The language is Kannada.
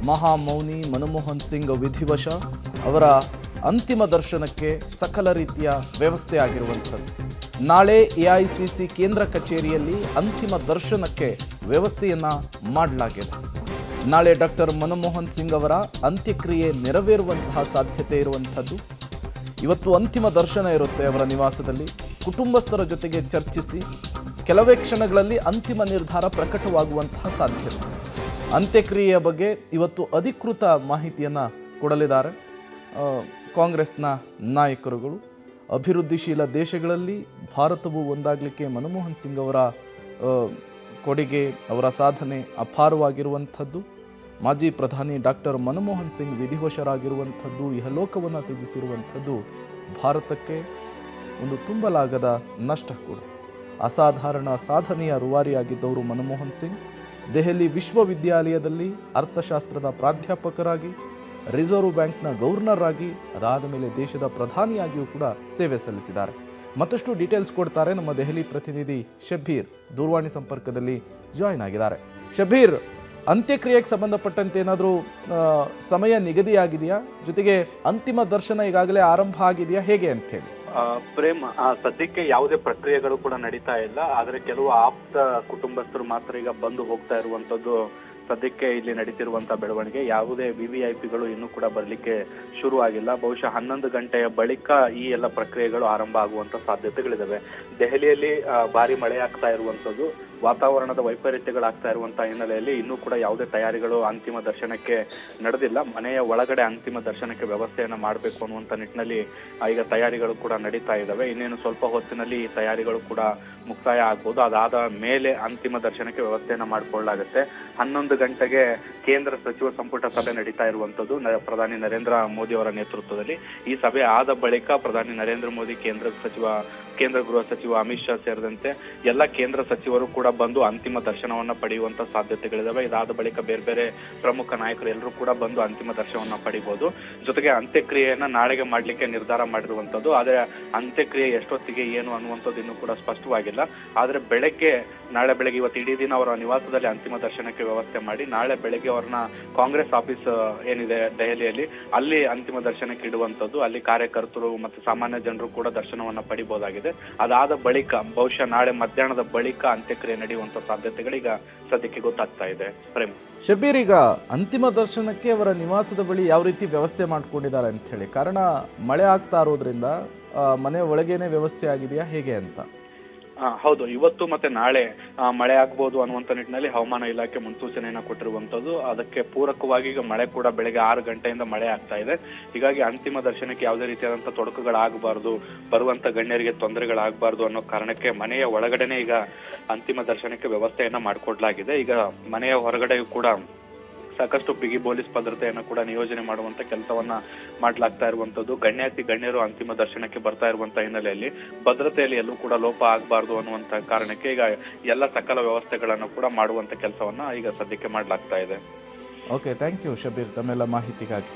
ಮಹಾಮೌನಿ ಮನಮೋಹನ್ ಸಿಂಗ್ ವಿಧಿವಶ. ಅವರ ಅಂತಿಮ ದರ್ಶನಕ್ಕೆ ಸಕಲ ರೀತಿಯ ವ್ಯವಸ್ಥೆ ಆಗಿರುವಂಥದ್ದು. ನಾಳೆ ಎಐಸಿಸಿ ಕೇಂದ್ರ ಕಚೇರಿಯಲ್ಲಿ ಅಂತಿಮ ದರ್ಶನಕ್ಕೆ ವ್ಯವಸ್ಥೆಯನ್ನು ಮಾಡಲಾಗಿದೆ. ನಾಳೆ ಡಾಕ್ಟರ್ ಮನಮೋಹನ್ ಸಿಂಗ್ ಅವರ ಅಂತ್ಯಕ್ರಿಯೆ ನೆರವೇರುವಂತಹ ಸಾಧ್ಯತೆ ಇರುವಂಥದ್ದು. ಇವತ್ತು ಅಂತಿಮ ದರ್ಶನ ಇರುತ್ತೆ ಅವರ ನಿವಾಸದಲ್ಲಿ. ಕುಟುಂಬಸ್ಥರ ಜೊತೆಗೆ ಚರ್ಚಿಸಿ ಕೆಲವೇ ಕ್ಷಣಗಳಲ್ಲಿ ಅಂತಿಮ ನಿರ್ಧಾರ ಪ್ರಕಟವಾಗುವಂತಹ ಸಾಧ್ಯತೆ. ಅಂತ್ಯಕ್ರಿಯೆಯ ಬಗ್ಗೆ ಇವತ್ತು ಅಧಿಕೃತ ಮಾಹಿತಿಯನ್ನು ಕೊಡಲಿದ್ದಾರೆ ಕಾಂಗ್ರೆಸ್ನ ನಾಯಕರುಗಳು. ಅಭಿವೃದ್ಧಿಶೀಲ ದೇಶಗಳಲ್ಲಿ ಭಾರತವು ಒಂದಾಗಲಿಕ್ಕೆ ಮನಮೋಹನ್ ಸಿಂಗ್ ಅವರ ಕೊಡುಗೆ, ಅವರ ಸಾಧನೆ ಅಪಾರವಾಗಿರುವಂಥದ್ದು. ಮಾಜಿ ಪ್ರಧಾನಿ ಡಾಕ್ಟರ್ ಮನಮೋಹನ್ ಸಿಂಗ್ ವಿಧಿವಶರಾಗಿರುವಂಥದ್ದು, ಇಹಲೋಕವನ್ನು ತ್ಯಜಿಸಿರುವಂಥದ್ದು ಭಾರತಕ್ಕೆ ಒಂದು ತುಂಬಲಾಗದ ನಷ್ಟ ಕೂಡ. ಅಸಾಧಾರಣ ಸಾಧನೆಯ ರೂವಾರಿಯಾಗಿದ್ದವರು ಮನಮೋಹನ್ ಸಿಂಗ್. ದೆಹಲಿ ವಿಶ್ವವಿದ್ಯಾಲಯದಲ್ಲಿ ಅರ್ಥಶಾಸ್ತ್ರದ ಪ್ರಾಧ್ಯಾಪಕರಾಗಿ, ರಿಸರ್ವ್ ಬ್ಯಾಂಕ್ನ ಗವರ್ನರ್ ಆಗಿ, ಅದಾದ ಮೇಲೆ ದೇಶದ ಪ್ರಧಾನಿಯಾಗಿಯೂ ಕೂಡ ಸೇವೆ ಸಲ್ಲಿಸಿದ್ದಾರೆ. ಮತ್ತಷ್ಟು ಡೀಟೇಲ್ಸ್ ಕೊಡ್ತಾರೆ ನಮ್ಮ ದೆಹಲಿ ಪ್ರತಿನಿಧಿ ಶಬ್ಬೀರ್. ದೂರವಾಣಿ ಸಂಪರ್ಕದಲ್ಲಿ ಜಾಯಿನ್ ಆಗಿದ್ದಾರೆ. ಶಬ್ಬೀರ್, ಅಂತ್ಯಕ್ರಿಯೆಗೆ ಸಂಬಂಧಪಟ್ಟಂತೆ ಏನಾದರೂ ಸಮಯ ನಿಗದಿಯಾಗಿದೆಯಾ? ಜೊತೆಗೆ ಅಂತಿಮ ದರ್ಶನ ಈಗಾಗಲೇ ಆರಂಭ ಆಗಿದೆಯಾ, ಹೇಗೆ ಅಂತ ಹೇಳಿ? ಪ್ರೇಮ್, ಸದ್ಯಕ್ಕೆ ಯಾವುದೇ ಪ್ರಕ್ರಿಯೆಗಳು ಕೂಡ ನಡೀತಾ ಇಲ್ಲ. ಆದ್ರೆ ಕೆಲವು ಆಪ್ತ ಕುಟುಂಬಸ್ಥರು ಮಾತ್ರ ಈಗ ಬಂದು ಹೋಗ್ತಾ ಇರುವಂತದ್ದು ಸದ್ಯಕ್ಕೆ ಇಲ್ಲಿ ನಡೀತಿರುವಂತಹ ಬೆಳವಣಿಗೆ. ಯಾವುದೇ ವಿವಿಐಪಿಗಳು ಇನ್ನೂ ಕೂಡ ಬರ್ಲಿಕ್ಕೆ ಶುರು ಆಗಿಲ್ಲ. ಬಹುಶಃ 11 ಗಂಟೆಯ ಬಳಿಕ ಈ ಎಲ್ಲ ಪ್ರಕ್ರಿಯೆಗಳು ಆರಂಭ ಆಗುವಂತ ಸಾಧ್ಯತೆಗಳಿದಾವೆ. ದೆಹಲಿಯಲ್ಲಿ ಭಾರಿ ಮಳೆ ಆಗ್ತಾ ಇರುವಂತದ್ದು, ವಾತಾವರಣದ ವೈಪರೀತ್ಯಗಳಾಗ್ತಾ ಇರುವಂತಹ ಹಿನ್ನೆಲೆಯಲ್ಲಿ ಇನ್ನೂ ಕೂಡ ಯಾವುದೇ ತಯಾರಿಗಳು ಅಂತಿಮ ದರ್ಶನಕ್ಕೆ ನಡೆದಿಲ್ಲ. ಮನೆಯ ಒಳಗಡೆ ಅಂತಿಮ ದರ್ಶನಕ್ಕೆ ವ್ಯವಸ್ಥೆಯನ್ನ ಮಾಡಬೇಕು ಅನ್ನುವಂತ ನಿಟ್ಟಿನಲ್ಲಿ ಈಗ ತಯಾರಿಗಳು ಕೂಡ ನಡೀತಾ ಇದ್ದಾವೆ. ಇನ್ನೇನು ಸ್ವಲ್ಪ ಹೊತ್ತಿನಲ್ಲಿ ಈ ತಯಾರಿಗಳು ಕೂಡ ಮುಕ್ತಾಯ ಆಗ್ಬೋದು. ಅದಾದ ಮೇಲೆ ಅಂತಿಮ ದರ್ಶನಕ್ಕೆ ವ್ಯವಸ್ಥೆಯನ್ನ ಮಾಡಿಕೊಳ್ಳಲಾಗುತ್ತೆ. 11 ಗಂಟೆಗೆ ಕೇಂದ್ರ ಸಚಿವ ಸಂಪುಟ ಸಭೆ ನಡೀತಾ ಇರುವಂತದ್ದು ಪ್ರಧಾನಿ ನರೇಂದ್ರ ಮೋದಿ ಅವರ ನೇತೃತ್ವದಲ್ಲಿ. ಈ ಸಭೆ ಆದ ಬಳಿಕ ಪ್ರಧಾನಿ ನರೇಂದ್ರ ಮೋದಿ, ಕೇಂದ್ರ ಗೃಹ ಸಚಿವ ಅಮಿತ್ ಶಾ ಸೇರಿದಂತೆ ಎಲ್ಲ ಕೇಂದ್ರ ಸಚಿವರು ಕೂಡ ಬಂದು ಅಂತಿಮ ದರ್ಶನವನ್ನ ಪಡೆಯುವಂತ ಸಾಧ್ಯತೆಗಳಿದಾವೆ. ಇದಾದ ಬಳಿಕ ಬೇರೆ ಬೇರೆ ಪ್ರಮುಖ ನಾಯಕರು ಎಲ್ಲರೂ ಕೂಡ ಬಂದು ಅಂತಿಮ ದರ್ಶನವನ್ನ ಪಡಿಬಹುದು. ಜೊತೆಗೆ ಅಂತ್ಯಕ್ರಿಯೆಯನ್ನ ನಾಳೆಗೆ ಮಾಡ್ಲಿಕ್ಕೆ ನಿರ್ಧಾರ ಮಾಡಿರುವಂತದ್ದು. ಆದ್ರೆ ಅಂತ್ಯಕ್ರಿಯೆ ಎಷ್ಟೊತ್ತಿಗೆ ಏನು ಅನ್ನುವಂಥದ್ದು ಇನ್ನೂ ಕೂಡ ಸ್ಪಷ್ಟವಾಗಿಲ್ಲ. ಆದ್ರೆ ನಾಳೆ ಬೆಳಗ್ಗೆ ಇವತ್ತು ಇಡೀ ದಿನ ಅವರ ನಿವಾಸದಲ್ಲಿ ಅಂತಿಮ ದರ್ಶನಕ್ಕೆ ವ್ಯವಸ್ಥೆ ಮಾಡಿ ನಾಳೆ ಬೆಳಗ್ಗೆ ಅವ್ರನ್ನ ಕಾಂಗ್ರೆಸ್ ಆಫೀಸ್ ಏನಿದೆ ದೆಹಲಿಯಲ್ಲಿ, ಅಲ್ಲಿ ಅಂತಿಮ ದರ್ಶನಕ್ಕೆ ಇಡುವಂತದ್ದು. ಅಲ್ಲಿ ಕಾರ್ಯಕರ್ತರು ಮತ್ತು ಸಾಮಾನ್ಯ ಜನರು ಕೂಡ ದರ್ಶನವನ್ನ ಪಡಿಬಹುದಾಗಿದೆ. ಅದಾದ ಬಳಿಕ ಬಹುಶಃ ನಾಳೆ ಮಧ್ಯಾಹ್ನದ ಬಳಿಕ ಅಂತ್ಯಕ್ರಿಯೆ ನಡೆಯುವಂತ ಸಾಧ್ಯತೆಗಳೀಗ ಸದ್ಯಕ್ಕೆ ಗೊತ್ತಾಗ್ತಾ ಇದೆ. ಪ್ರೇಮ್, ಶಬ್ಬೀರ್, ಈಗ ಅಂತಿಮ ದರ್ಶನಕ್ಕೆ ಅವರ ನಿವಾಸದ ಬಳಿ ಯಾವ ರೀತಿ ವ್ಯವಸ್ಥೆ ಮಾಡ್ಕೊಂಡಿದ್ದಾರೆ ಅಂತ ಹೇಳಿ, ಕಾರಣ ಮಳೆ ಆಗ್ತಾ ಇರೋದ್ರಿಂದ ಮನೆ ಒಳಗೇನೆ ವ್ಯವಸ್ಥೆ ಆಗಿದೆಯಾ, ಹೇಗೆ ಅಂತ? ಹೌದು, ಇವತ್ತು ಮತ್ತೆ ನಾಳೆ ಮಳೆ ಆಗ್ಬೋದು ಅನ್ನುವಂತ ನಿಟ್ಟಿನಲ್ಲಿ ಹವಾಮಾನ ಇಲಾಖೆ ಮುನ್ಸೂಚನೆಯನ್ನ ಕೊಟ್ಟಿರುವಂತದ್ದು. ಅದಕ್ಕೆ ಪೂರಕವಾಗಿ ಈಗ ಮಳೆ ಕೂಡ ಬೆಳಗ್ಗೆ 6 ಗಂಟೆಯಿಂದ ಮಳೆ ಆಗ್ತಾ ಇದೆ. ಹೀಗಾಗಿ ಅಂತಿಮ ದರ್ಶನಕ್ಕೆ ಯಾವುದೇ ರೀತಿಯಾದಂತಹ ತೊಡಕುಗಳಾಗಬಾರ್ದು, ಬರುವಂತ ಗಣ್ಯರಿಗೆ ತೊಂದರೆಗಳಾಗಬಾರ್ದು ಅನ್ನೋ ಕಾರಣಕ್ಕೆ ಮನೆಯ ಒಳಗಡೆನೆ ಈಗ ಅಂತಿಮ ದರ್ಶನಕ್ಕೆ ವ್ಯವಸ್ಥೆಯನ್ನ ಮಾಡಿಕೊಡ್ಲಾಗಿದೆ. ಈಗ ಮನೆಯ ಹೊರಗಡೆಯೂ ಕೂಡ ಸಾಕಷ್ಟು ಬಿಗಿ ಪೊಲೀಸ್ ಭದ್ರತೆಯನ್ನು ಕೂಡ ನಿಯೋಜನೆ ಮಾಡುವಂತ ಕೆಲಸವನ್ನ ಮಾಡ್ಲಾಗ್ತಾ ಇರುವಂತದ್ದು. ಗಣ್ಯರು ಅಂತಿಮ ದರ್ಶನಕ್ಕೆ ಬರ್ತಾ ಇರುವಂತ ಹಿನ್ನೆಲೆಯಲ್ಲಿ ಭದ್ರತೆಯಲ್ಲಿ ಎಲ್ಲೂ ಕೂಡ ಲೋಪ ಆಗಬಾರ್ದು ಅನ್ನುವಂತ ಕಾರಣಕ್ಕೆ ಈಗ ಎಲ್ಲ ಸಕಲ ವ್ಯವಸ್ಥೆಗಳನ್ನು ಕೂಡ ಮಾಡುವಂತ ಕೆಲಸವನ್ನ ಈಗ ಸದ್ಯಕ್ಕೆ ಮಾಡ್ಲಾಗ್ತಾ ಇದೆ. ಓಕೆ, ಥ್ಯಾಂಕ್ ಯು ಶಬ್ಬೀರ್ ತಮ್ಮೆಲ್ಲ ಮಾಹಿತಿಗಾಗಿ.